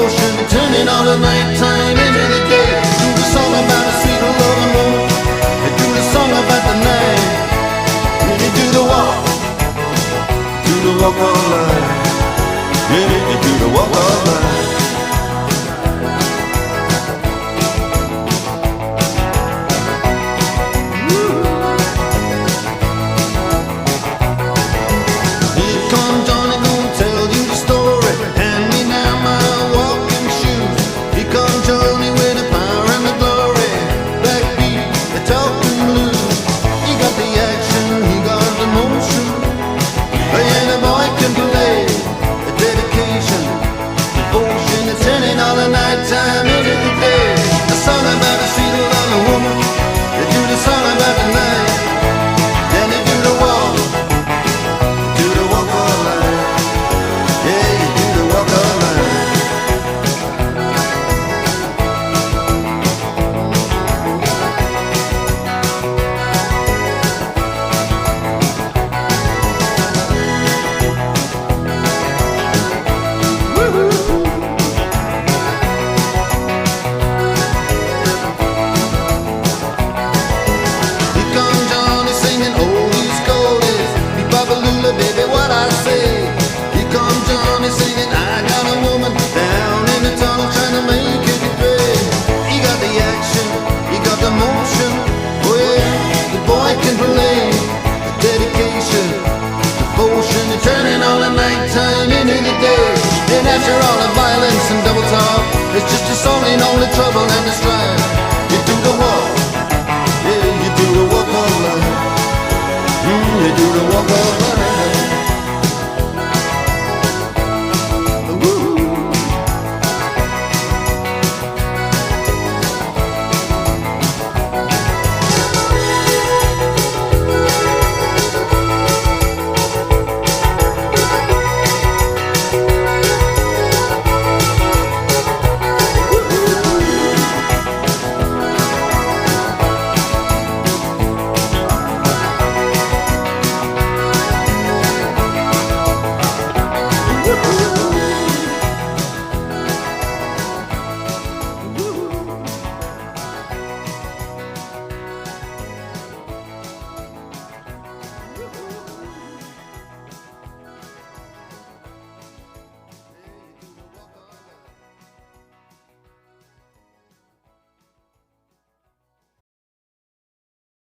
devotion, turning all the nighttime into the day. Do the song about a sweet loving woman, they do the song about the night, and they do the walk of life, yeah, they do the walk of life. Time into the day, a song about a sweet loving woman. They do the song about the night, then they do the walk of life. Yeah, you do the walk of life. Baby, what I say. Here comes Johnny singing, I got a woman down in the tunnel trying to make it pay. He got the action, he got the motion. Oh yeah, the boy can play. The dedication, devotion, turning all the nighttime into the day. And after all the violence and double talk,